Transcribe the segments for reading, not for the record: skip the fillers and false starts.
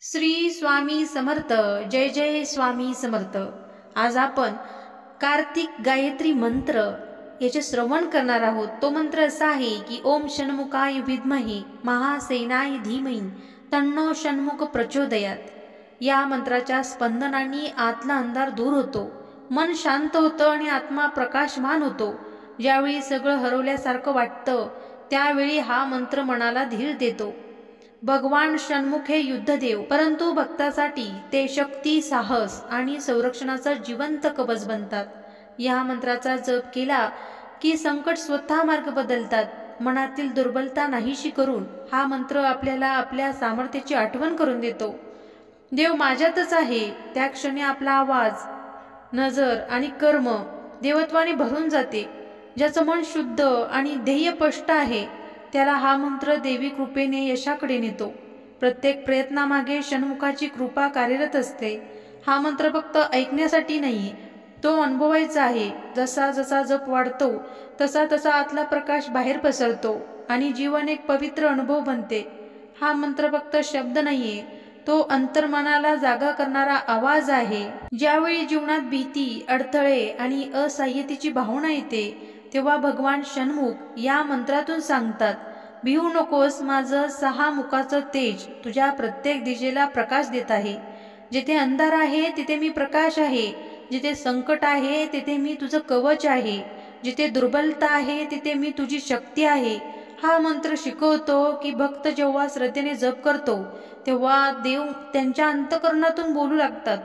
श्री स्वामी समर्थ. जय जय स्वामी समर्थ. आज आपण कार्तिक गायत्री मंत्र याचे श्रवण करणार आहोत. तो मंत्र असा आहे की ओम षण्मुखाय विद्महे महासेनाय धीमहि तन्नो षण्मुख प्रचोदयात. या मंत्राच्या स्पंदनांनी आतला अंधार दूर होतो, मन शांत होतं आणि आत्मा प्रकाशमान होतो. ज्यावेळी सगळं हरवल्यासारखं वाटतं त्यावेळी हा मंत्र मनाला धीर देतो. भगवान षण्मुख हे युद्धदेव, परंतु भक्तासाठी ते शक्ती, साहस आणि संरक्षणाचा जिवंत कवच बनतात. या मंत्राचा जप केला की संकट स्वतः मार्ग बदलतात. मनातील दुर्बलता नाहीशी करून हा मंत्र आपल्याला आपल्या सामर्थ्याची आठवण करून देतो. देव माझ्यातच आहे. त्या क्षणी आपला आवाज, नजर आणि कर्म देवत्वाने भरून जाते. ज्याचं मन शुद्ध आणि ध्येय स्पष्ट आहे त्याला हा मंत्र देवी कृपेने यशाकडे नेतो. प्रत्येक प्रयत्नामागे षण्मुखाची कृपा कार्यरत असते. हा मंत्र फक्त ऐकण्यासाठी नाही, तो अनुभवायचा आहे. जसा जसा जप वाढतो तसा तसा आतला प्रकाश बाहेर पसरतो आणि जीवन एक पवित्र अनुभव बनते. हा मंत्र फक्त शब्द नाहीये, तो अंतर्मनाला जागा करणारा आवाज आहे. ज्यावेळी जीवनात भीती, अडथळे आणि असहाय्यतेची भावना येते तेव्हा भगवान षण्मुख या मंत्रातून सांगतात, भिवू नकोस, माझं 6 मुखाचं तेज तुझ्या प्रत्येक दिशेला प्रकाश देत आहे. जिथे अंधार आहे तिथे मी प्रकाश आहे. जिथे संकट आहे तिथे मी तुझं कवच आहे. जिथे दुर्बलता आहे तिथे मी तुझी शक्ती आहे. हा मंत्र शिकवतो की भक्त जेव्हा श्रद्धेने जप करतो तेव्हा देव त्यांच्या अंतःकरणातून बोलू लागतात.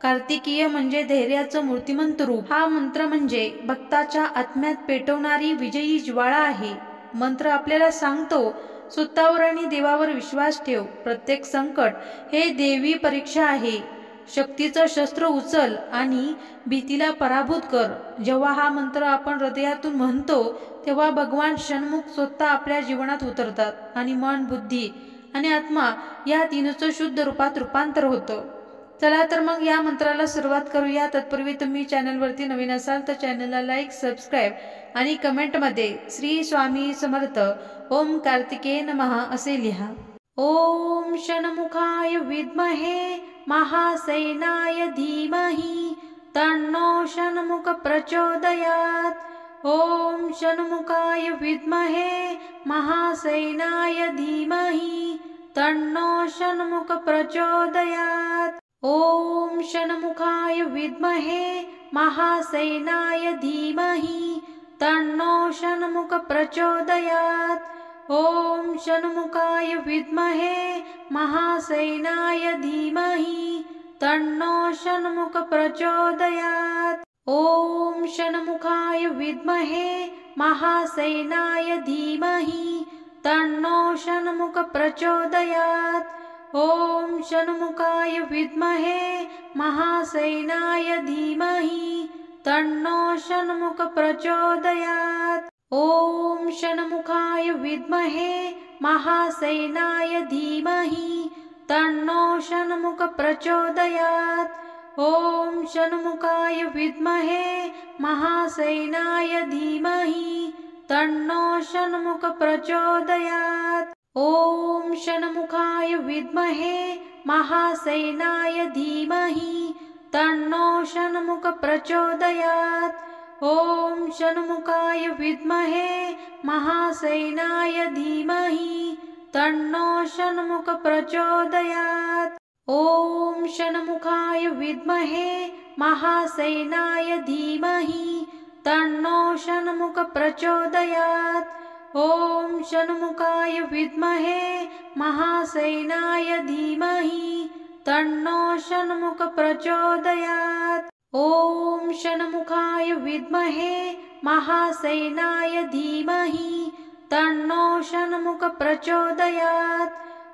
कार्तिकीय म्हणजे धैर्याचं मूर्तिमंत रूप. हा मंत्र म्हणजे भक्ताच्या आत्म्यात पेटवणारी विजयी ज्वाळा आहे. मंत्र आपल्याला सांगतो, स्वतःवर आणि देवावर विश्वास ठेव. प्रत्येक संकट हे देवी परीक्षा आहे. शक्तीचं शस्त्र उचल आणि भीतीला पराभूत कर. जेव्हा हा मंत्र आपण हृदयातून म्हणतो तेव्हा भगवान षण्मुख स्वतः आपल्या जीवनात उतरतात आणि मन, बुद्धी आणि आत्मा या तीनचं शुद्ध रूपात रूपांतर होतं. चला तर मग या मंत्राला सुरुवात करूया. तत्पूर्वी तुम्ही चॅनलवरती नवीन असाल तर चॅनलला लाईक, सबस्क्राईब आणि कमेंटमध्ये श्री स्वामी समर्थ ओम कार्तिकेय नमः असे लिहा. ओम षण्मुखाय विद्महे महासेनाय धीमहि तन्नो षण्मुख प्रचोदयात. ओम षण्मुखाय विद्महे महासेनाय धीमहि तन्नो षण्मुख प्रचोदयात. ओम षण्मुखाय विद्महे महासेनाय धीमहि तन्नो षण्मुख प्रचोदयात. ओम षण्मुखाय विद्महे महासेनाय धीमहि तन्नो षण्मुख प्रचोदयात. ओम षण्मुखाय विद्महे महासेनाय धीमहि तन्नो षण्मुख प्रचोदयात. ओम षण्मुखाय विद्महे महासेनाय धीमहि तन्नो षण्मुख प्रचोदयात. ओम षण्मुखाय विद्महे महासेनाय धीमहि तन्नो षण्मुख प्रचोदयात. ओम षण्मुखाय विद्महे महासेनाय धीमहि तन्नो षण्मुख प्रचोदयात. ओम षण्मुखाय विद्महे महासेनाय धीमहि तन्नो षण्मुख प्रचोदयात. ओम षण्मुखाय विद्महे महासेनाय धीमहि तन्नो षण्मुख प्रचोदयात. ओम षण्मुखाय विद्महे महासेनाय धीमहि तन्नो षण्मुख प्रचोदयात. ओम षण्मुखाय विद्महे महासेनाय धीमहि तन्नो षण्मुख प्रचोदयात. ओम षण्मुखाय विद्महे महासेनाय धीमहि तन्नो षण्मुख प्रचोदयात.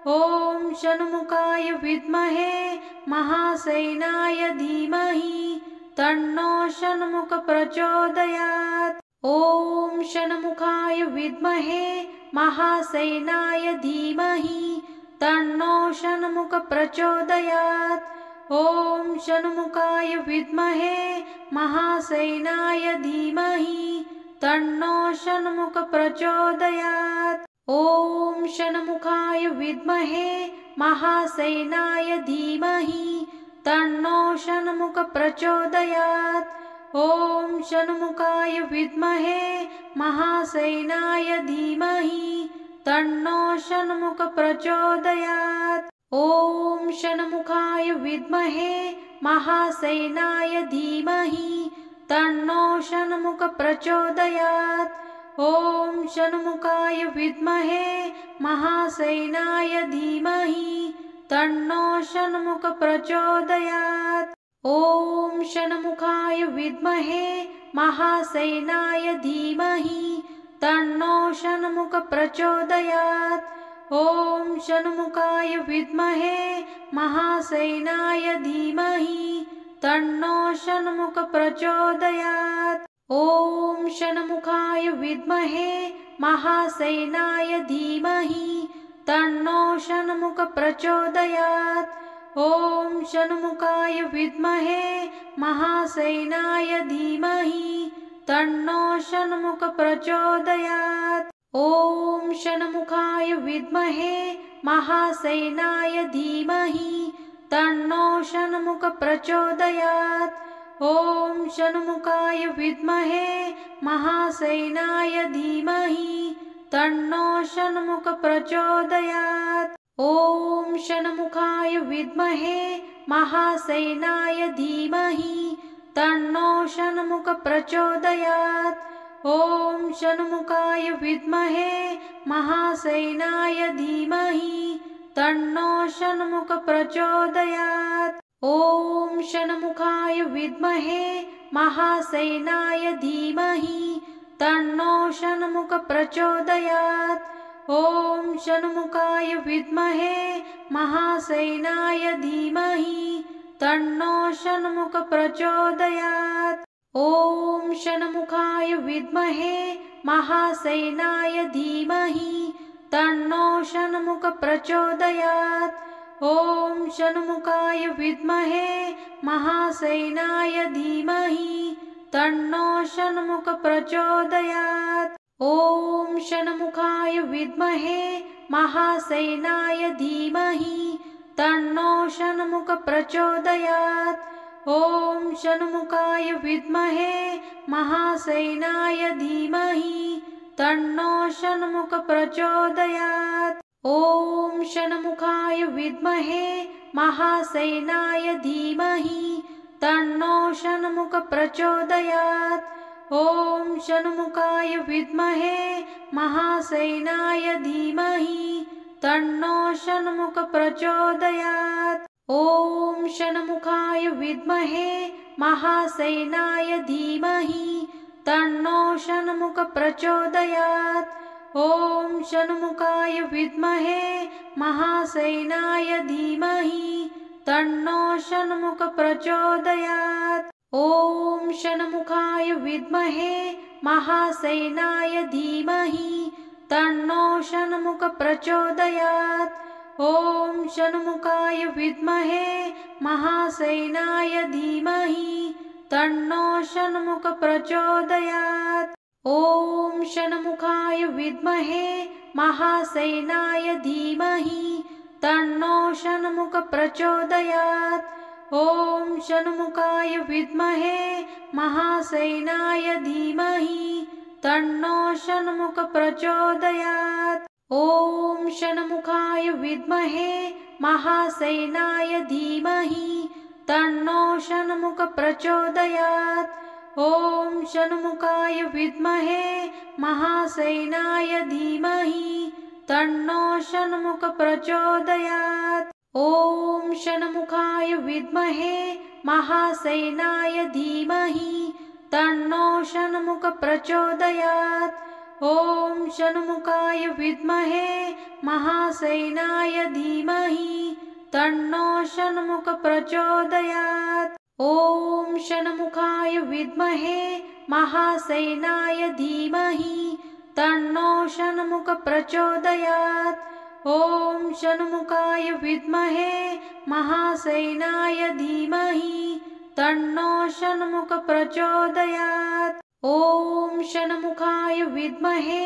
ओम षण्मुखाय विद्महे महासेनाय धीमहि तन्नो षण्मुख प्रचोदयात. ओम षण्मुखाय विद्महे महासेनाय धीमहि तन्नो षण्मुख प्रचोदयात. ओम षण्मुखाय विद्महे महासेनाय धीमहि तन्नो षण्मुख प्रचोदयात. ओम षण्मुखाय विद्महे महासेनाय धीमहि तन्नो षण्मुख प्रचोदयात्। ॐ षण्मुखाय विद्महे महासेनाय धीमहि तन्नो षण्मुख प्रचोदयात्। ॐ षण्मुखाय विद्महे महासेनाय धीमहि तन्नो षण्मुख प्रचोदयात्। ॐ षण्मुखाय विद्महे महासेनाय धीमहि तन्नो षण्मुख प्रचोदयात्। ॐ षण्मुखाय विद्महे महासेनाय धीमहि तन्नो षण्मुख प्रचोदयात्। ॐ षण्मुखाय विद्महे महासेनाय धीमहि तन्नो षण्मुख प्रचोदयात्। ॐ षण्मुखाय विद्महे महासेनाय धीमहि तन्नो षण्मुख प्रचोदयात्। ॐ षण्मुखाय विद्महे महासेनाय धीमहि तन्नो षण्मुख प्रचोदयात्। ॐ षण्मुखाय विद्महे महासेनाय धीमहि तन्नो षण्मुख प्रचोदयात्। ॐ षण्मुखाय विद्महे महासेनाय धीमहि तन्नो षण्मुख प्रचोदयात्। ॐ षण्मुखाय विद्महे महासेनाय धीमहि तन्नो षण्मुख प्रचोदयात्। ॐ षण्मुखाय विद्महे महासेनाय धीमहि तन्नो षण्मुख प्रचोदयात्। ॐ षण्मुखाय विद्महे महासेनाय धीमहि तन्नो षण्मुख प्रचोदयात्। ॐ षण्मुखाय विद्महे महासेनाय धीमहि तन्नो षण्मुख प्रचोदयात्। ॐ षण्मुखाय विद्महे महासेनाय धीमहि तन्नो षण्मुख प्रचोदयात्। ॐ षण्मुखाय विद्महे महासेनाय धीमहि तन्नो षण्मुख प्रचोदयात्। ॐ षण्मुखाय विद्महे महासेनाय धीमहि तन्नो षण्मुख प्रचोदयात्। ॐ षण्मुखाय विद्महे महासेनाय धीमहि तन्नो षण्मुख प्रचोदयात्। ॐ षण्मुखाय विद्महे महासेनाय धीमहि तन्नो षण्मुख प्रचोदयात्। ॐ षण्मुखाय विद्महे महासेनाय धीमहि तन्नो षण्मुख प्रचोदयात्। ॐ षण्मुखाय विद्महे महासेनाय धीमहि तन्नो षण्मुख प्रचोदयात्। ॐ षण्मुखाय विद्महे महासेनाय धीमहि तन्नो षण्मुख प्रचोदयात्। ॐ षण्मुखाय विद्महे महासेनाय धीमहि तन्नो षण्मुख प्रचोदयात्। ॐ षण्मुखाय विद्महे महासेनाय धीमहि तन्नो षण्मुख प्रचोदयात्। ॐ षण्मुखाय विद्महे महासेनाय धीमहि तन्नो षण्मुख प्रचोदयात्। ॐ षण्मुखाय विद्महे महासेनाय धीमहि तन्नो षण्मुख प्रचोदयात्। ॐ षण्मुखाय विद्महे महासेनाय धीमहि तन्नो षण्मुख प्रचोदयात्। ॐ षण्मुखाय विद्महे महासेनाय धीमहि तन्नो षण्मुख प्रचोदयात्। ॐ षण्मुखाय विद्महे महासेनाय धीमहि तन्नो षण्मुख प्रचोदयात्। ॐ षण्मुखाय विद्महे महासेनाय धीमहि तन्नो षण्मुख प्रचोदयात्। ॐ षण्मुखाय विद्महे महासेनाय धीमहि तन्नो षण्मुख प्रचोदयात्। ॐ षण्मुखाय विद्महे महासेनाय धीमहि तन्नो षण्मुख प्रचोदयात्। ॐ षण्मुखाय विद्महे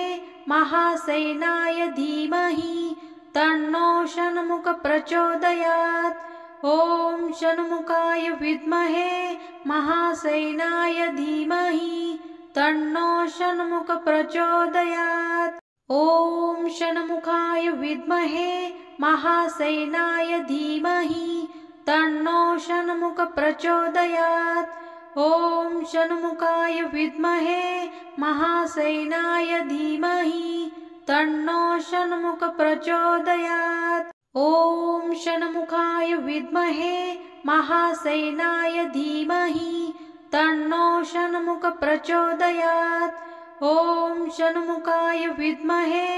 महासेनाय धीमहि तन्नो षण्मुख प्रचोदयात्। ॐ षण्मुखाय विद्महे महासेनाय धीमहि तन्नो षण्मुख प्रचोदयात्। ॐ षण्मुखाय विद्महे महासेनाय धीमहि तन्नो षण्मुख प्रचोदयात्। ॐ षण्मुखाय विद्महे महासेनाय धीमहि तन्नो षण्मुख प्रचोदयात्। ॐ षण्मुखाय विद्महे महासेनाय धीमहि तन्नो षण्मुख प्रचोदयात्। ॐ षण्मुखाय विद्महे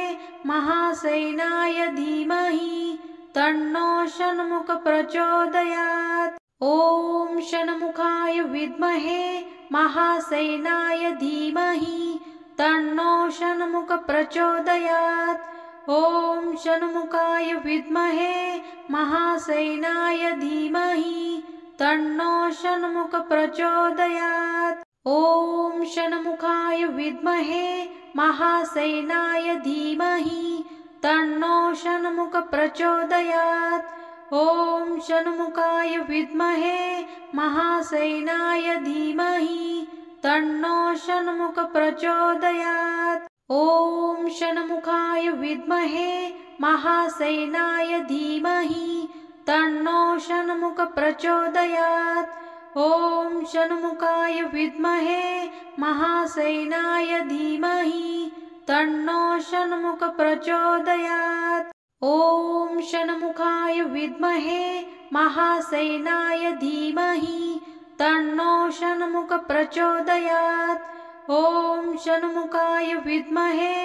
महासेनाय धीमहि तन्नो षण्मुख प्रचोदयात्। ॐ षण्मुखाय विद्महे महासेनाय धीमहि तन्नो षण्मुख प्रचोदयात्। ॐ षण्मुखाय विद्महे महासेनाय धीमहि तन्नो षण्मुख प्रचोदयात्। ॐ षण्मुखाय विद्महे महासेनाय धीमहि तन्नो षण्मुख प्रचोदयात्। ॐ षण्मुखाय विद्महे महासेनाय धीमहि तन्नो षण्मुख प्रचोदयात्। ॐ षण्मुखाय विद्महे महासेनाय धीमहि तन्नो षण्मुख प्रचोदयात्। ॐ षण्मुखाय विद्महे महासेनाय धीमहि तन्नो षण्मुख प्रचोदयात्। ॐ षण्मुखाय विद्महे महासेनाय धीमहि तन्नो षण्मुख प्रचोदयात्। ॐ षण्मुखाय विद्महे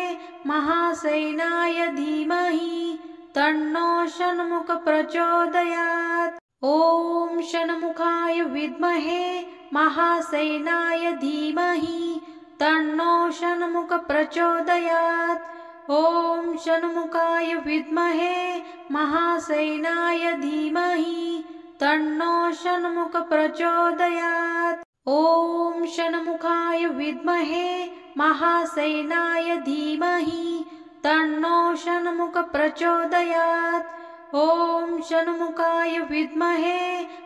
महासेनाय धीमहि तन्नो षण्मुख प्रचोदयात्। ॐ षण्मुखाय विद्महे महासेनाय धीमहि तन्नो षण्मुख प्रचोदयात्। ॐ षण्मुखाय विद्महे महासेनाय धीमहि तन्नो षण्मुख प्रचोदयात्। ॐ षण्मुखाय विद्महे महासेनाय धीमहि तन्नो षण्मुख प्रचोदयात्। ॐ षण्मुखाय विद्महे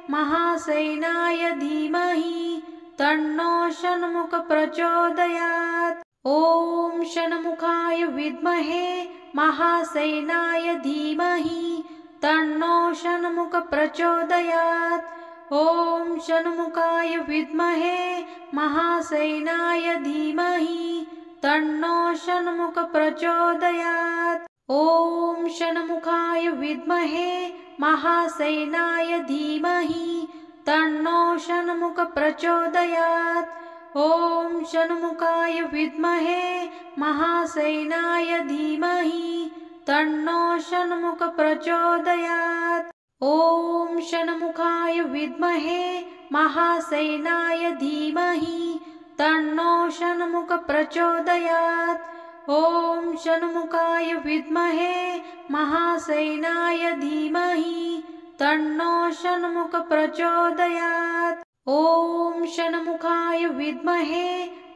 महासेनाय धीमहि तन्नो षण्मुख प्रचोदयात्। ॐ षण्मुखाय विद्महे महासेनाय धीमहि तन्नो षण्मुख प्रचोदयात्। ॐ षण्मुखाय विद्महे महासेनाय धीमहि तन्नो षण्मुख प्रचोदयात्। ॐ षण्मुखाय विद्महे महासेनाय धीमहि तन्नो षण्मुख प्रचोदयात्। ॐ षण्मुखाय विद्महे महासेनाय धीमहि तन्नो षण्मुख प्रचोदयात्। ॐ षण्मुखाय विद्महे महासेनाय धीमहि तन्नो षण्मुख प्रचोदयात्। ॐ षण्मुखाय विद्महे महासेनाय धीमहि तन्नो षण्मुख प्रचोदयात्। ॐ षण्मुखाय विद्महे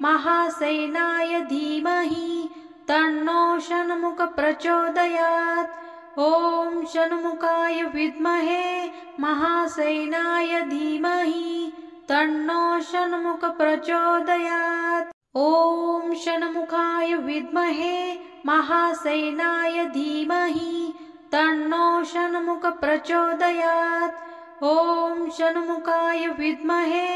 महासेनाय धीमहि तन्नो षण्मुख प्रचोदयात्। ॐ षण्मुखाय विद्महे महासेनाय धीमहि तन्नो षण्मुख प्रचोदयात्। ॐ षण्मुखाय विद्महे महासेनाय धीमहि तन्नो षण्मुख प्रचोदयात्। ॐ षण्मुखाय विद्महे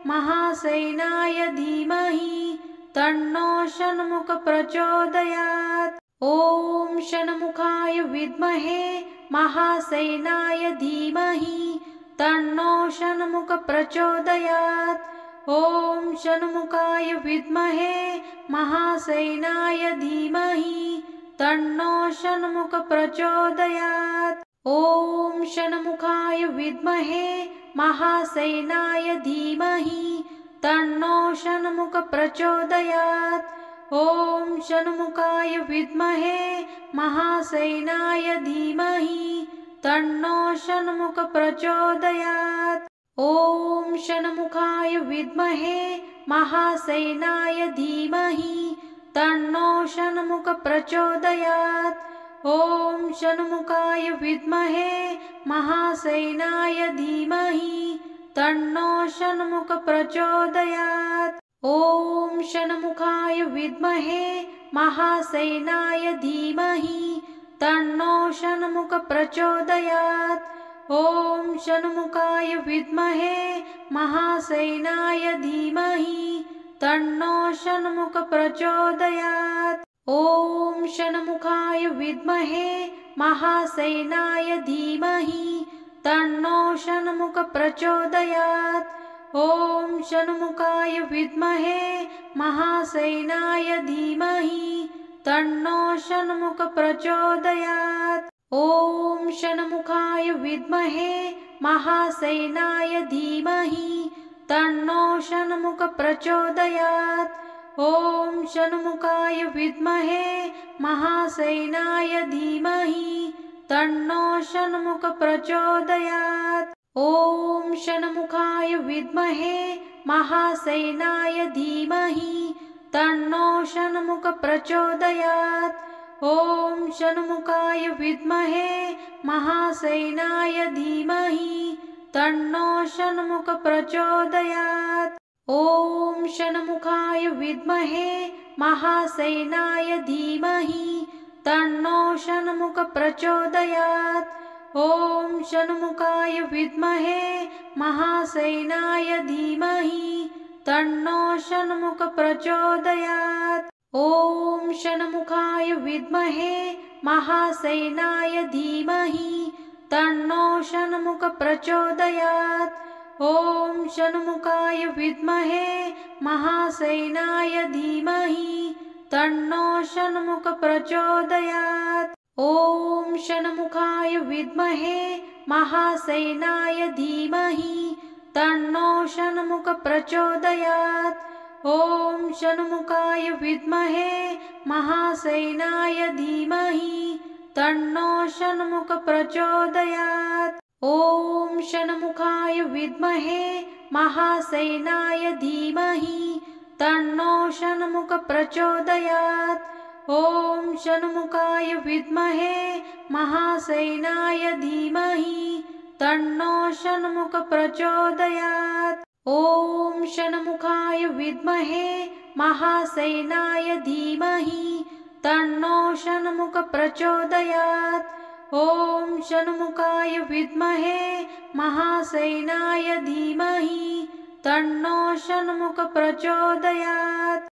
महासेनाय धीमहि तन्नो षण्मुख प्रचोदयात्। ॐ षण्मुखाय विद्महे महासेनाय धीमहि तन्नो षण्मुख प्रचोदयात्। ॐ षण्मुखाय विद्महे महासेनाय धीमहि तन्नो षण्मुख प्रचोदयात्। ॐ षण्मुखाय विद्महे महासेनाय धीमहि तन्नो षण्मुख प्रचोदयात्। ॐ षण्मुखाय विद्महे महासेनाय धीमहि तन्नो षण्मुख प्रचोदयात्। ॐ षण्मुखाय विद्महे महासेनाय धीमहि तन्नो षण्मुख प्रचोदयात्। ॐ षण्मुखाय विद्महे महासेनाय धीमहि तन्नो षण्मुख प्रचोदयात्। ॐ षण्मुखाय विद्महे महासेनाय धीमहि तन्नो षण्मुख प्रचोदयात्। ॐ षण्मुखाय विद्महे महासेनाय धीमहि तन्नो षण्मुख प्रचोदयात्। ॐ षण्मुखाय विद्महे महासेनाय धीमहि तन्नो षण्मुख प्रचोदयात्। ॐ षण्मुखाय विद्महे महासेनाय धीमहि तन्नो षण्मुख प्रचोदयात्। ॐ षण्मुखाय विद्महे महासेनाय धीमहि तन्नो षण्मुख प्रचोदयात्। ॐ षण्मुखाय विद्महे महासेनाय धीमहि तन्नो षण्मुख प्रचोदयात्। ॐ षण्मुखाय विद्महे महासेनाय धीमहि तन्नो षण्मुख प्रचोदयात्। ॐ षण्मुखाय विद्महे महासेनाय धीमहि तन्नो षण्मुख प्रचोदयात्। ॐ षण्मुखाय विद्महे महासेनाय धीमहि तन्नो षण्मुख प्रचोदयात्। ॐ षण्मुखाय विद्महे महासेनाय धीमहि तन्नो षण्मुख प्रचोदयात्। ॐ षण्मुखाय विद्महे महासेनाय धीमहि तन्नो षण्मुख प्रचोदयात्। ॐ षण्मुखाय विद्महे महासेनाय धीमहि तन्नो षण्मुख प्रचोदयात्। ॐ षण्मुखाय विद्महे महासेनाय धीमहि तन्नो षण्मुख प्रचोदयात्। ॐ षण्मुखाय विद्महे महासेनाय धीमहि तन्नो षण्मुख प्रचोदयात्। ॐ षण्मुखाय विद्महे महासेनाय धीमहि तन्नो षण्मुख प्रचोदयात्। ॐ षण्मुखाय विद्महे महासेनाय धीमहि तन्नो षण्मुख प्रचोदयात्। ॐ षण्मुखाय विद्महे महासेनाय धीमहि तन्नो षण्मुख प्रचोदयात्। ॐ षण्मुखाय विद्महे महासेनाय धीमहि तन्नो षण्मुख प्रचोदयात्।